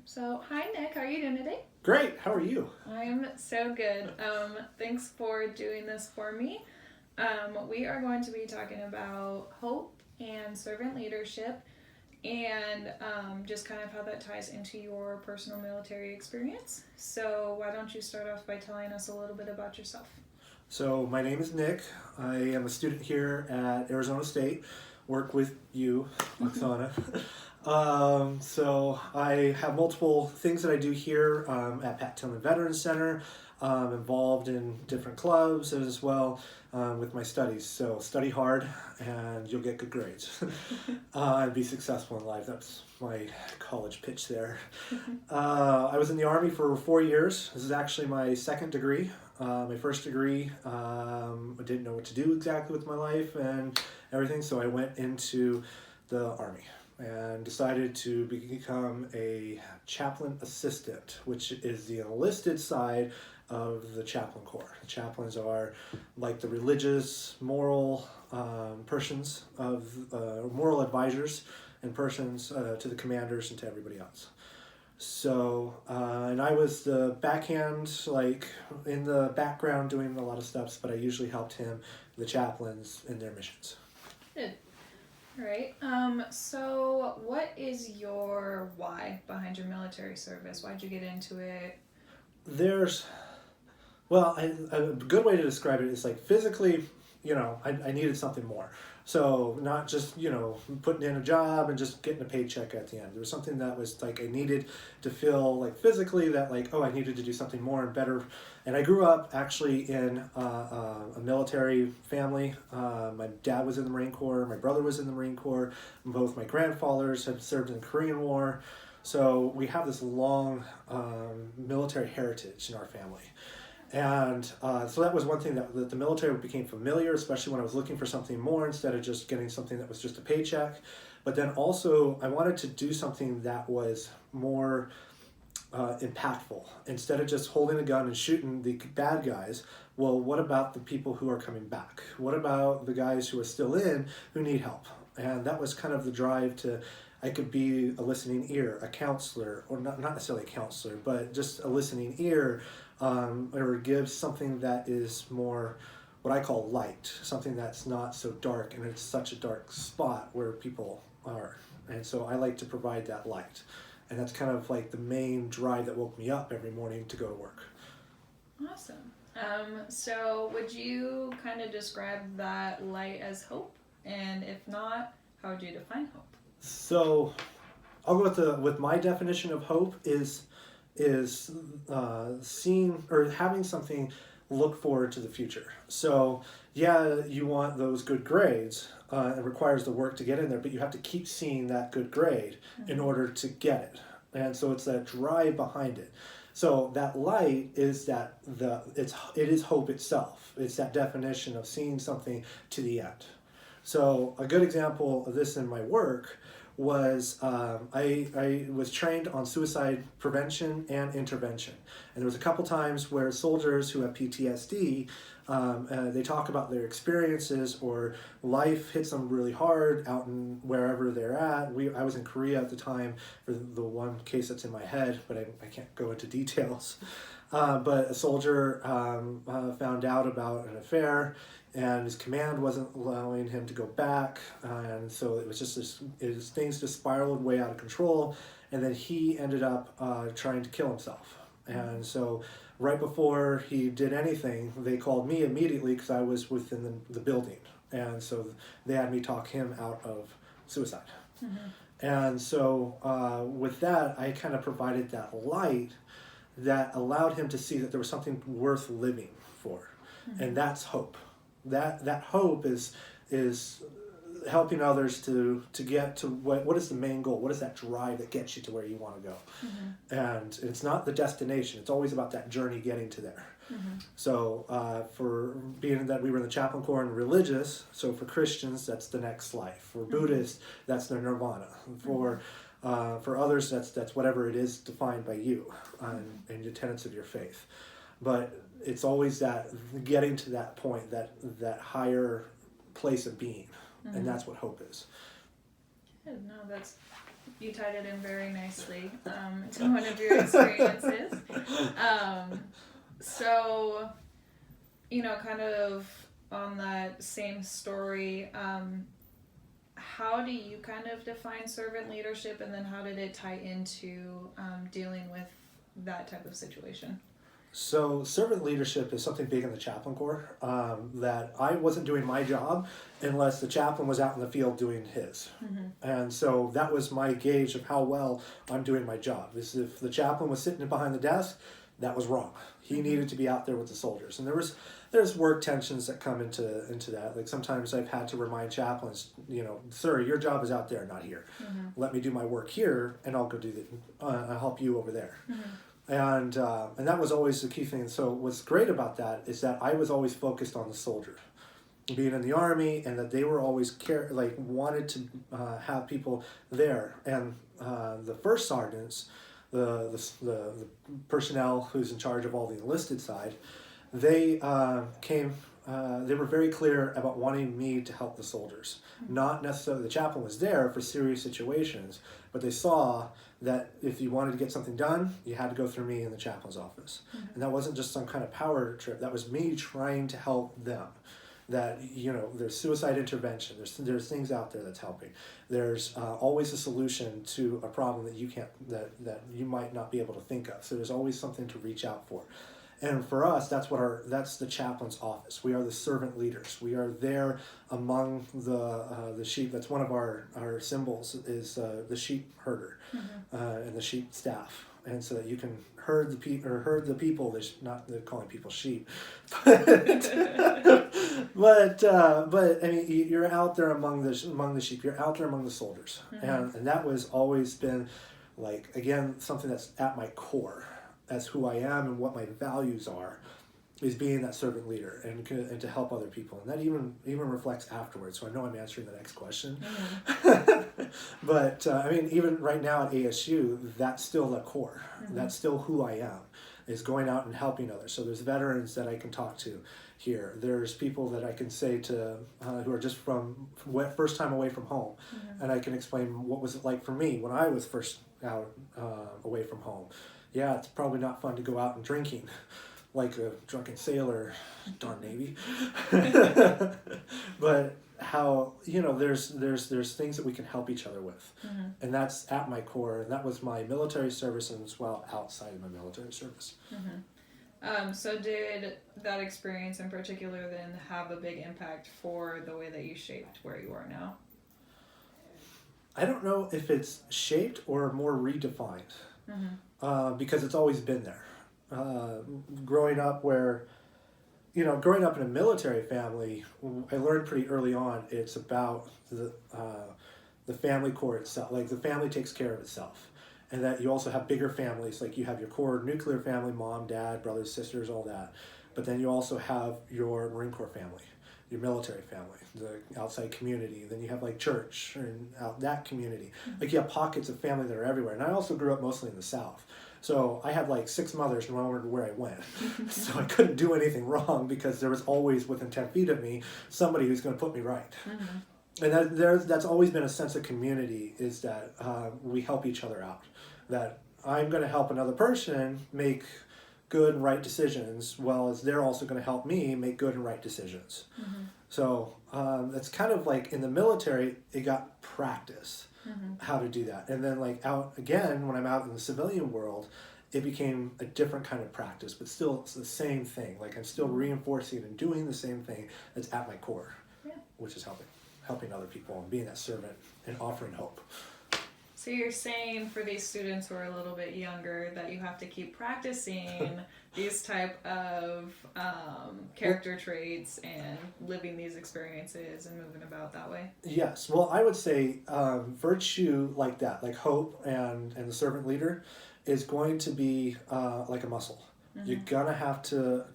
So, hi Nick, how are you doing today? Great. How are you? I'm so good. Thanks for doing this for me. We are going to be talking about hope and servant leadership and just kind of how that ties into your personal military experience. So, why don't you start off by telling us a little bit about yourself? So, my name is Nick. I am a student here at Arizona State. Work with you, Oksana. So, I have multiple things that I do here at Pat Tillman Veterans Center. Involved in different clubs as well with my studies. So, study hard and you'll get good grades and be successful in life. That's my college pitch there. I was in the Army for 4 years. This is actually my second degree. My first degree, I didn't know what to do exactly with my life and everything, so I went into the Army and decided to become a chaplain assistant, which is the enlisted side of the chaplain corps. The chaplains are like the religious, moral persons of moral advisors and persons to the commanders and to everybody else. So, and I was the backhand, like in the background doing a lot of steps, but I usually helped the chaplains, in their missions. Good. All right. So, what is your why behind your military service? Why'd you get into it? There's, well, a good way to describe it is like physically, I needed something more. So not just, putting in a job and just getting a paycheck at the end. There was something that was like I needed to feel like physically that like, oh, I needed to do something more and better. And I grew up actually in a military family. My dad was in the Marine Corps. My brother was in the Marine Corps. Both my grandfathers had served in the Korean War. So we have this long military heritage in our family. And so that was one thing that the military became familiar, especially when I was looking for something more instead of just getting something that was just a paycheck. But then also, I wanted to do something that was more impactful. Instead of just holding a gun and shooting the bad guys, well, what about the people who are coming back? What about the guys who are still in who need help? And that was kind of the drive to, I could be a listening ear, a counselor, or not necessarily a counselor, but just a listening ear, or give something that is more what I call light, something that's not so dark and it's such a dark spot where people are. And so I like to provide that light. And that's kind of like the main drive that woke me up every morning to go to work. Awesome. So, would you kind of describe that light as hope? And if not, how would you define hope? So I'll go with my definition of hope is seeing or having something look forward to the future. So yeah, you want those good grades. It requires the work to get in there, but you have to keep seeing that good grade in order to get it. And so it's that drive behind it. So that light is it is hope itself. It's that definition of seeing something to the end. So a good example of this in my work was I was trained on suicide prevention and intervention. And there was a couple times where soldiers who have PTSD, they talk about their experiences or life hits them really hard out in wherever they're at. I was in Korea at the time for the one case that's in my head, but I can't go into details. But a soldier found out about an affair, and his command wasn't allowing him to go back, and so it was just things just spiraled way out of control, and then he ended up trying to kill himself. And so right before he did anything, they called me immediately because I was within the building, and so they had me talk him out of suicide. And so with that, I kind of provided that light that allowed him to see that there was something worth living for, and that's hope. That hope is helping others to get to what is the main goal, what is that drive that gets you to where you want to go. And it's not the destination, it's always about that journey getting to there. So for being that we were in the chaplain corps and religious, so for Christians that's the next life, for Buddhists that's their nirvana, for others that's whatever it is defined by you and the tenets of your faith. But it's always that getting to that point, that higher place of being, and that's what hope is. Yeah, no, that's you tied it in very nicely to one of your experiences. So, kind of on that same story, how do you kind of define servant leadership, and then how did it tie into dealing with that type of situation? So servant leadership is something big in the chaplain corps, that I wasn't doing my job unless the chaplain was out in the field doing his. Mm-hmm. And so that was my gauge of how well I'm doing my job. Is if the chaplain was sitting behind the desk, that was wrong. He needed to be out there with the soldiers. And there's work tensions that come into that. Like sometimes I've had to remind chaplains, sir, your job is out there, not here. Mm-hmm. Let me do my work here, and I'll go do I'll help you over there. Mm-hmm. And that was always the key thing. So what's great about that is that I was always focused on the soldier, being in the Army, and that they were always wanted to have people there. And the first sergeants, the personnel who's in charge of all the enlisted side, they came. They were very clear about wanting me to help the soldiers. Not necessarily the chaplain was there for serious situations, but they saw that if you wanted to get something done, you had to go through me in the chaplain's office. Mm-hmm. And that wasn't just some kind of power trip. That was me trying to help them. That, there's suicide intervention. There's things out there that's helping. There's always a solution to a problem that that you might not be able to think of. So there's always something to reach out for. And for us, that's the chaplain's office. We are the servant leaders. We are there among the sheep. That's one of our symbols is the sheep herder, mm-hmm. And the sheep staff. And so that you can herd the people. There's not they're calling people sheep, but I mean you're out there among the sheep. You're out there among the soldiers, mm-hmm. and that was always been again something that's at my core. As who I am and what my values are, is being that servant leader and to help other people, and that even reflects afterwards. So I know I'm answering the next question, mm-hmm. But I mean, even right now at ASU, that's still the core. Mm-hmm. That's still who I am, is going out and helping others. So there's veterans that I can talk to here. There's people that I can say to who are just from first time away from home, mm-hmm. and I can explain what was it like for me when I was first out away from home. Yeah, it's probably not fun to go out and drinking like a drunken sailor, darn Navy. But how, there's things that we can help each other with. Mm-hmm. And that's at my core. And that was my military service and as well outside of my military service. Mm-hmm. So did that experience in particular then have a big impact for the way that you shaped where you are now? I don't know if it's shaped or more redefined. Mm-hmm. Because it's always been there. Growing up in a military family, I learned pretty early on it's about the family core itself. Like the family takes care of itself, and that you also have bigger families. Like you have your core nuclear family, mom, dad, brothers, sisters, all that. But then you also have your Marine Corps family, your military family, the outside community. Then you have like church and out that community. Mm-hmm. Like you have pockets of family that are everywhere. And I also grew up mostly in the South. So I had like 6 mothers no matter where I went. So I couldn't do anything wrong because there was always within 10 feet of me somebody who's going to put me right. Mm-hmm. And that's always been a sense of community, is that we help each other out. That I'm going to help another person make good and right decisions, well as they're also going to help me make good and right decisions. Mm-hmm. So that's kind of like in the military, it got practice. Mm-hmm. How to do that. And then out again, when I'm out in the civilian world, it became a different kind of practice, but still it's the same thing. Like I'm still reinforcing and doing the same thing that's at my core, which is helping other people and being that servant and offering hope. So you're saying for these students who are a little bit younger that you have to keep practicing these type of character traits and living these experiences and moving about that way? Yes. Well, I would say virtue like that, like hope and the servant leader, is going to be like a muscle. Mm-hmm. You're gonna have to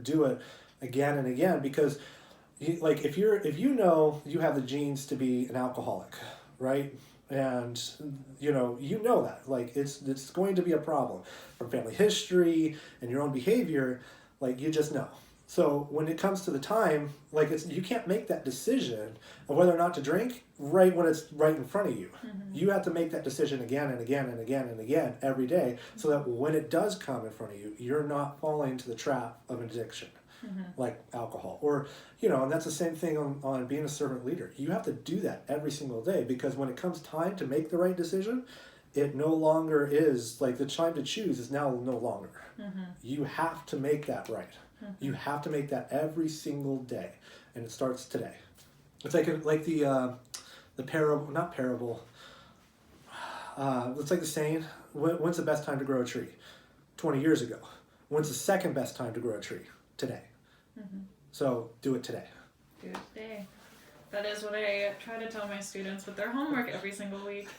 do it again and again because, if you know you have the genes to be an alcoholic, right? And you know that it's going to be a problem from family history and your own behavior. You just know So when it comes to the time, like you can't make that decision of whether or not to drink right when it's right in front of you. You have to make that decision again and again and again and again every day, so that when it does come in front of you, you're not falling into the trap of addiction, like alcohol. Or, and that's the same thing on being a servant leader. You have to do that every single day, because when it comes time to make the right decision, it no longer is like the time to choose is now no longer. You have to make that right. You have to make that every single day, and it starts today. It's like the parable, not parable. It's like the saying: when's the best time to grow a tree? 20 years ago. When's the second best time to grow a tree? Today. So do it today. Do it today. That is what I try to tell my students with their homework every single week.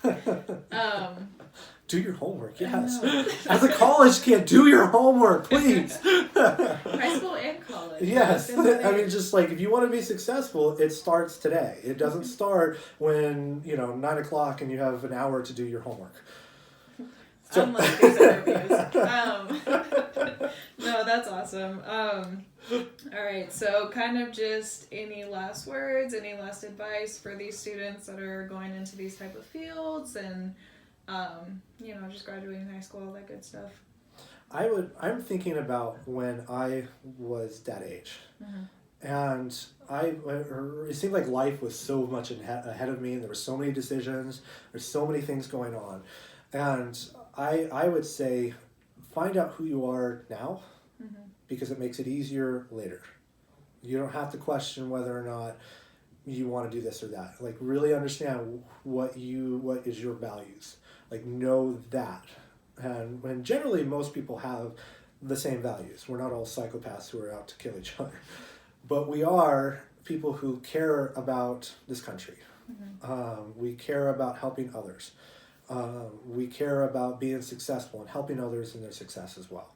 Do your homework, yes. As a college kid, do your homework, please. High school and college. Yes. I mean, just like if you want to be successful, it starts today. It doesn't start when, 9 o'clock and you have an hour to do your homework. So. Unlike these interviews. No, that's awesome. All right, so kind of just any last words, any last advice for these students that are going into these type of fields and, just graduating high school, all that good stuff. I'm thinking about when I was that age. And it seemed like life was so much ahead of me, and there were so many decisions, there's so many things going on. And I would say, find out who you are now, because it makes it easier later. You don't have to question whether or not you want to do this or that. Like, really understand what is your values. Like, know that. And when generally most people have the same values. We're not all psychopaths who are out to kill each other. But we are people who care about this country. We care about helping others. We care about being successful and helping others in their success as well.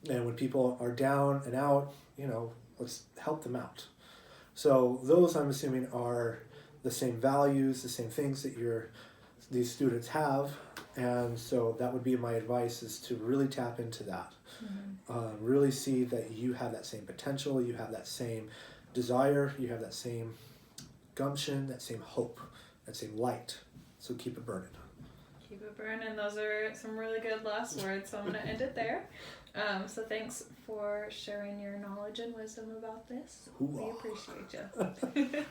And when people are down and out, let's help them out. So those, I'm assuming, are the same values, the same things that these students have. And so that would be my advice, is to really tap into that. Really see that you have that same potential, you have that same desire, you have that same gumption, that same hope, that same light. So keep it burning. Keep it burning. Those are some really good last words, so I'm going to end it there. So thanks for sharing your knowledge and wisdom about this. Hoorah. We appreciate you.